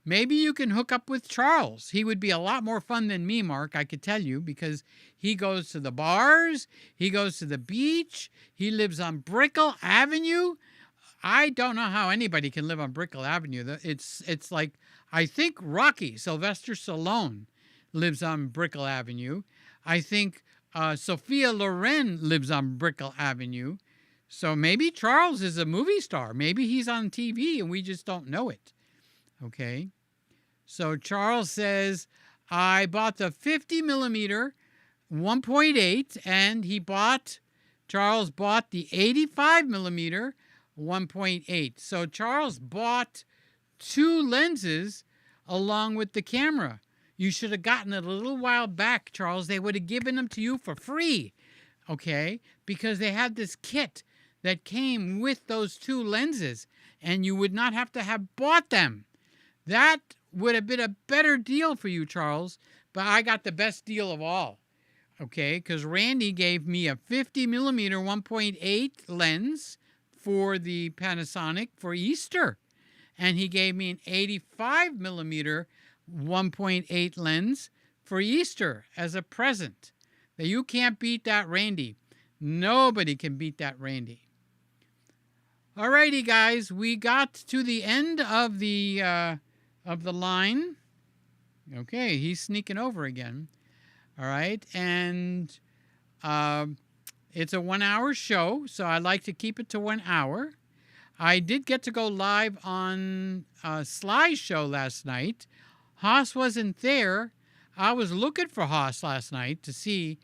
maybe you can hook up with Charles. He would be a lot more fun than me, Mark, I could tell you, because he goes to the bars, he goes to the beach, he lives on Brickell Avenue. I don't know how anybody can live on Brickell Avenue. It's like, I think Rocky, Sylvester Stallone, lives on Brickell Avenue. I think Sophia Loren lives on Brickell Avenue. So maybe Charles is a movie star. Maybe he's on TV and we just don't know it. Okay. So Charles says, I bought the 50 millimeter 1.8 and Charles bought the 85 millimeter 1.8. So Charles bought 2 lenses along with the camera. You should have gotten it a little while back, Charles. They would have given them to you for free. Okay. Because they had this kit that came with those 2 lenses, and you would not have to have bought them. That would have been a better deal for you, Charles, but I got the best deal of all, okay? Because Randy gave me a 50 millimeter 1.8 lens for the Panasonic for Easter, and he gave me an 85 millimeter 1.8 lens for Easter as a present. Now, you can't beat that, Randy. Nobody can beat that, Randy. Alrighty, guys, we got to the end of the line. Okay, he's sneaking over again. All right, and it's a 1-hour show, so I like to keep it to 1 hour. I did get to go live on Sly's show last night Haas wasn't there. I was looking for Haas last night to see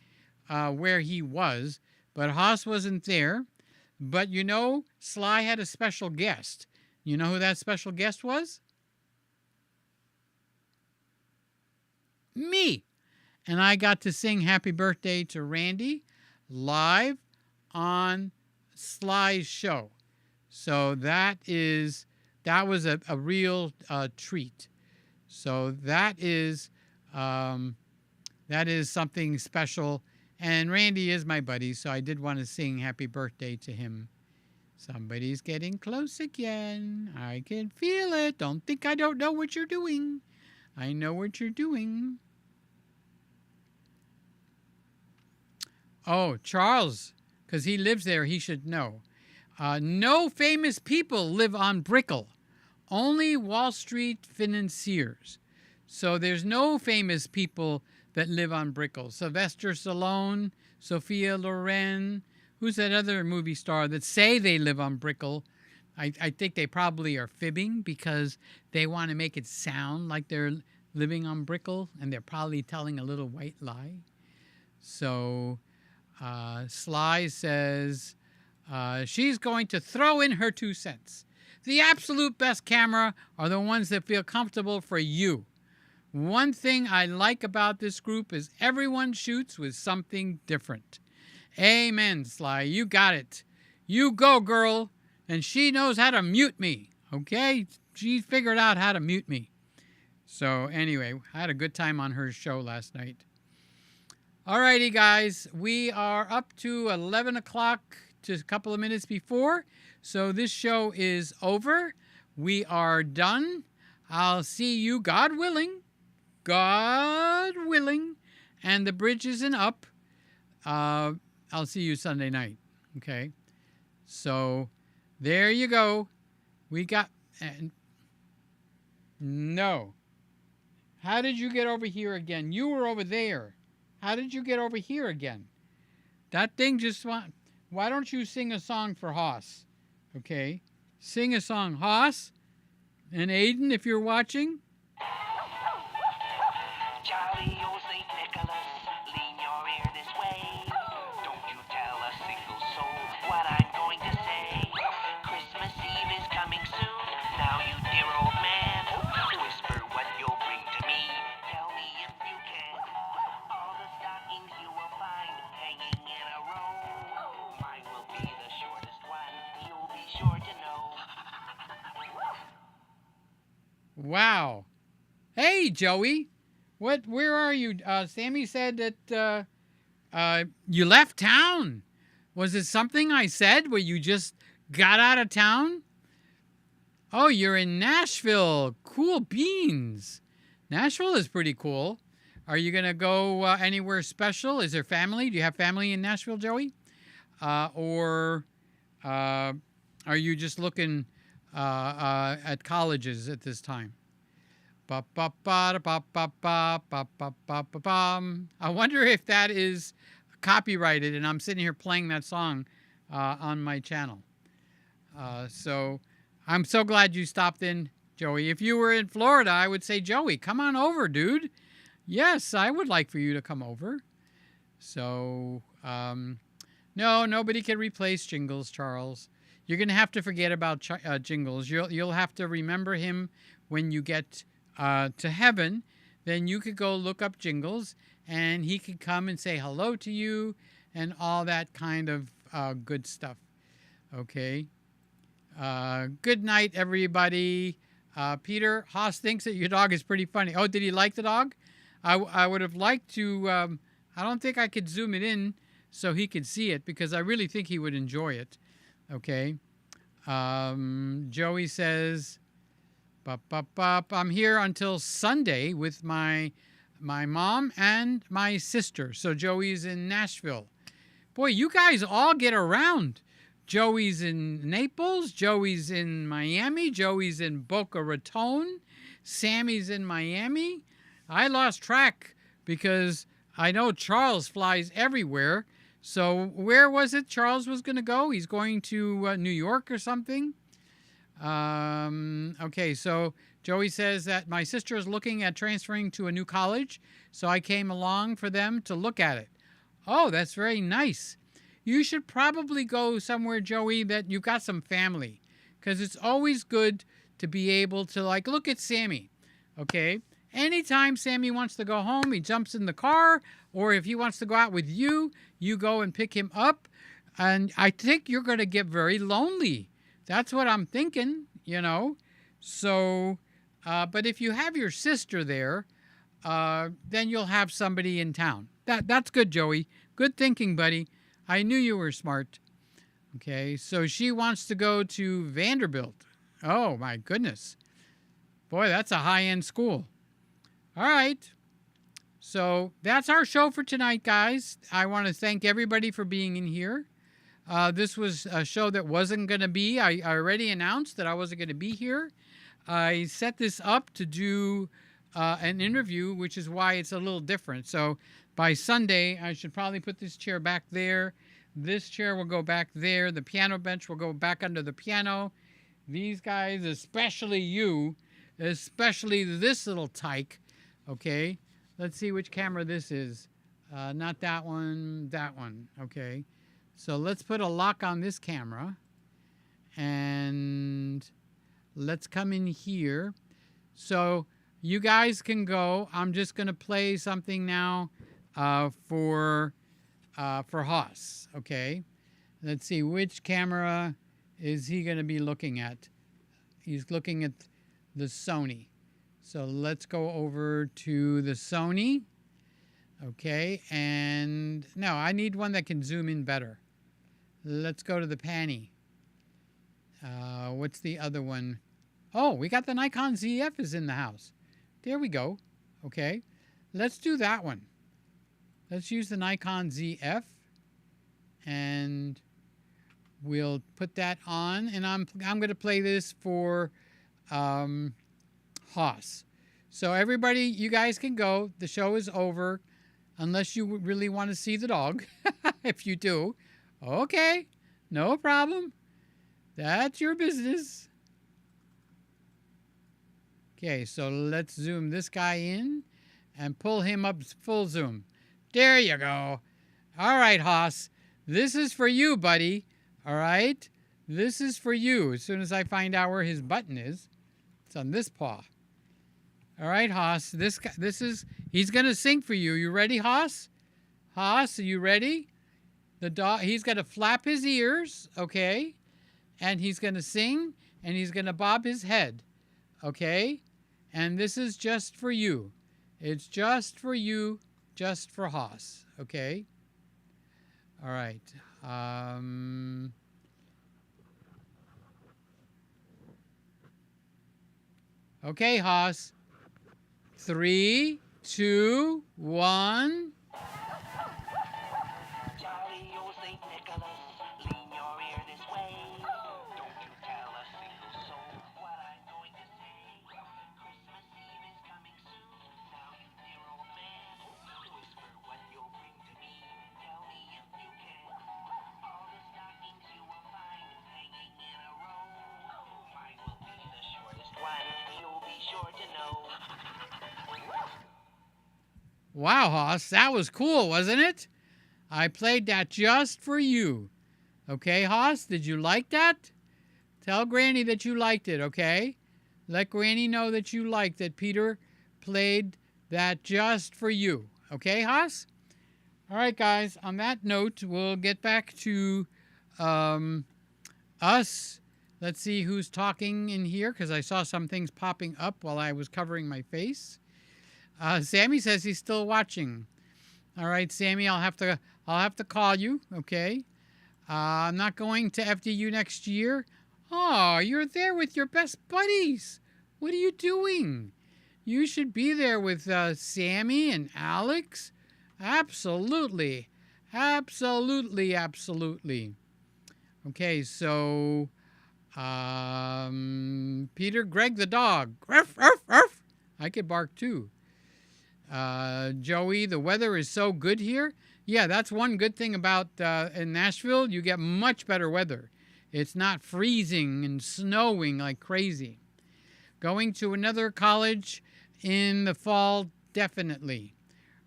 where he was, but Haas wasn't there. But you know, Sly had a special guest. You know who that special guest was? Me. And I got to sing happy birthday to Randy live on Sly's show. So that was a real treat. So that is something special. And Randy is my buddy, so I did want to sing happy birthday to him. Somebody's getting close again. I can feel it. Don't think I don't know what you're doing. I know what you're doing. Oh, Charles, because he lives there, he should know. No famous people live on Brickell. Only Wall Street financiers. So there's no famous people that live on Brickell. Sylvester Stallone, Sophia Loren, who's that other movie star that say they live on Brickell? I think they probably are fibbing because they want to make it sound like they're living on Brickell, and they're probably telling a little white lie. So Sly says she's going to throw in her 2 cents. The absolute best camera are the ones that feel comfortable for you. One thing I like about this group is everyone shoots with something different. Amen, Sly. You got it. You go, girl. And she knows how to mute me, okay? She figured out how to mute me. So anyway, I had a good time on her show last night. Alrighty, guys. We are up to 11 o'clock, just a couple of minutes before. So this show is over. We are done. I'll see you, God willing. God willing. And the bridge isn't up. I'll see you Sunday night. Okay? So there you go. We got... no. How did you get over here again? You were over there. How did you get over here again? That thing just went... Why don't you sing a song for Haas? Okay? Sing a song. Haas and Aiden, if you're watching. Jolly old St. Nicholas, lean your ear this way. Don't you tell a single soul what I'm going to say. Christmas Eve is coming soon. Now you dear old man, whisper what you'll bring to me. Tell me if you can. All the stockings you will find hanging in a row. Mine will be the shortest one. You'll be sure to know. Wow. Hey, Joey. Where are you? Sammy said that you left town. Was it something I said where you just got out of town? Oh, you're in Nashville. Cool beans. Nashville is pretty cool. Are you going to go anywhere special? Is there family? Do you have family in Nashville, Joey? Or are you just looking at colleges at this time? I wonder if that is copyrighted and I'm sitting here playing that song on my channel. So I'm so glad you stopped in, Joey. If you were in Florida, I would say, Joey, come on over, dude. Yes, I would like for you to come over. So, no, nobody can replace Jingles, Charles. You're going to have to forget about Jingles. You'll have to remember him when you get to heaven. Then you could go look up Jingles, and he could come and say hello to you and all that kind of good stuff. Okay? Good night, everybody. Peter, Haas thinks that your dog is pretty funny. Oh, did he like the dog? I would have liked to... I don't think I could zoom it in so he could see it because I really think he would enjoy it. Okay? Joey says... I'm here until Sunday with my mom and my sister. So Joey's in Nashville. Boy, you guys all get around. Joey's in Naples. Joey's in Miami. Joey's in Boca Raton. Sammy's in Miami. I lost track because I know Charles flies everywhere. So where was it Charles was going to go? He's going to New York or something. Okay, so Joey says that my sister is looking at transferring to a new college, so I came along for them to look at it. Oh, that's very nice. You should probably go somewhere, Joey, that you've got some family, because it's always good to be able to, like, look at Sammy, okay? Anytime Sammy wants to go home, he jumps in the car, or if he wants to go out with you, you go and pick him up, and I think you're going to get very lonely. That's what I'm thinking, you know. So, but if you have your sister there, then you'll have somebody in town. That's good, Joey. Good thinking, buddy. I knew you were smart. Okay, so she wants to go to Vanderbilt. Oh, my goodness. Boy, that's a high-end school. All right. So that's our show for tonight, guys. I want to thank everybody for being in here. This was a show that wasn't going to be. I already announced that I wasn't going to be here. I set this up to do an interview, which is why it's a little different. So by Sunday, I should probably put this chair back there. This chair will go back there. The piano bench will go back under the piano. These guys, especially you, especially this little tyke, okay? Let's see which camera this is. Not that one, that one, okay? So let's put a lock on this camera. And let's come in here. So you guys can go. I'm just going to play something now for Haas, okay? Let's see, which camera is he going to be looking at? He's looking at the Sony. So let's go over to the Sony. Okay, and no, I need one that can zoom in better. Let's go to the Panny. What's the other one? Oh, we got the Nikon ZF is in the house. There we go. Okay, let's do that one. Let's use the Nikon ZF, and we'll put that on. And I'm going to play this for Haas. So everybody, you guys can go. The show is over, unless you really want to see the dog. If you do, okay, no problem. That's your business. Okay, so let's zoom this guy in and pull him up full zoom. There you go. All right, Haas. This is for you, buddy. All right? This is for you. As soon as I find out where his button is, it's on this paw. All right, Haas. He's going to sing for you. You ready, Haas? Haas, are you ready? The dog, he's going to flap his ears, okay? And he's going to sing, and he's going to bob his head, okay? And this is just for you. It's just for you, just for Haas, okay? All right. Okay, Haas. 3, 2, 1. Jolly old St. Nicholas, lean your ear this way. Don't you tell a single soul what I'm going to say. Christmas Eve is coming soon. Now you dear old man, whisper what you'll bring to me. Tell me if you can. All the stockings you will find hanging in a row. Mine will be the shortest one. You'll be sure to know. Wow, Haas, that was cool, wasn't it? I played that just for you. Okay, Haas, did you like that? Tell Granny that you liked it, okay? Let Granny know that you liked that Peter played that just for you. Okay, Haas? All right, guys, on that note, we'll get back to us. Let's see who's talking in here, because I saw some things popping up while I was covering my face. Sammy says he's still watching. All right, Sammy, I'll have to call you, okay? I'm not going to FDU next year. Oh, you're there with your best buddies. What are you doing? You should be there with Sammy and Alex. Absolutely. Absolutely, absolutely. Okay, so Peter, Gregg the dog. Ruff, ruff, ruff. I could bark too. Joey, the weather is so good here. Yeah, that's one good thing about in Nashville. You get much better weather. It's not freezing and snowing like crazy. Going to another college in the fall, definitely.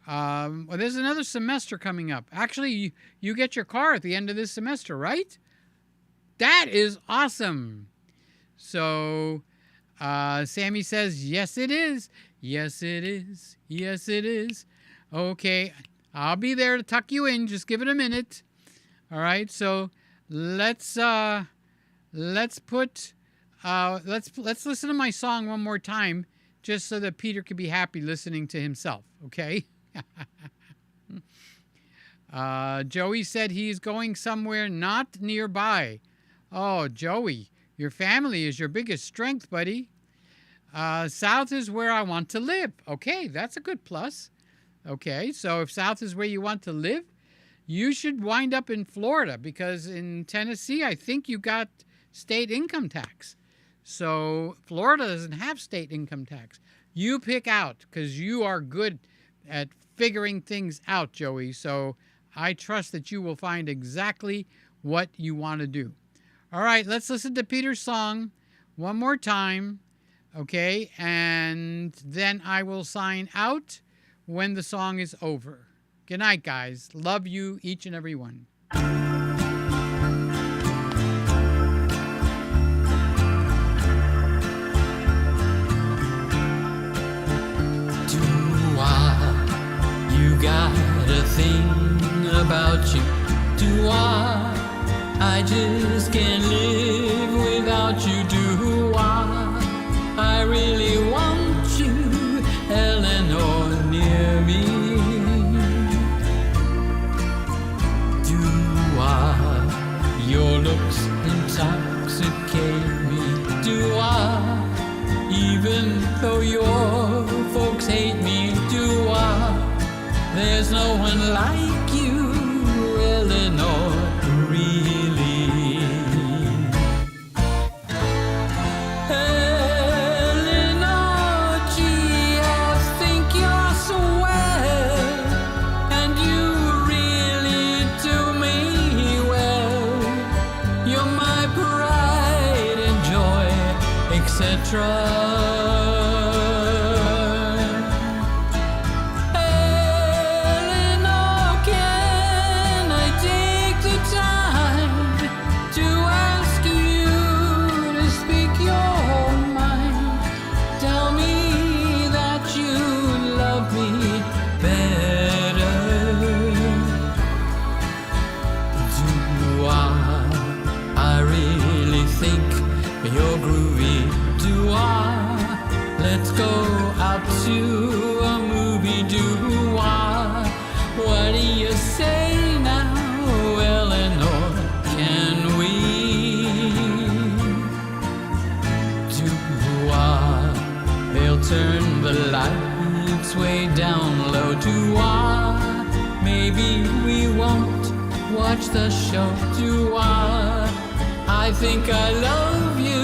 Well, there's another semester coming up. Actually, you get your car at the end of this semester, right? That is awesome. So Sammy says, yes, it is. Yes, it is. Yes, it is. Okay, I'll be there to tuck you in. Just give it a minute. All right, so let's listen to my song one more time, just so that Peter can be happy listening to himself. Okay. Joey said he's going somewhere not nearby. Oh, Joey, your family is your biggest strength, buddy. South is where I want to live. Okay, that's a good plus. Okay, so if South is where you want to live, you should wind up in Florida, because in Tennessee, I think you got state income tax. So Florida doesn't have state income tax. You pick out, because you are good at figuring things out, Joey. So I trust that you will find exactly what you want to do. All right, let's listen to Peter's song one more time, okay? And then I will sign out when the song is over. Good night, guys. Love you, each and every one. You got a thing about you. Do I just can't live without you. Do I really want you, Eleanor, near me. Do your looks intoxicate me. Do even though your folks hate me. Do there's no one like you, Eleanor, really. Eleanor, gee, I think you're swell, and you really do me well. You're my pride and joy, etc. You're groovy, do I? Let's go out to a movie, do I? What do you say now, Eleanor? Can we? Do I? They'll turn the lights way down low, do I? Maybe we won't watch the show, do I? I think I love you,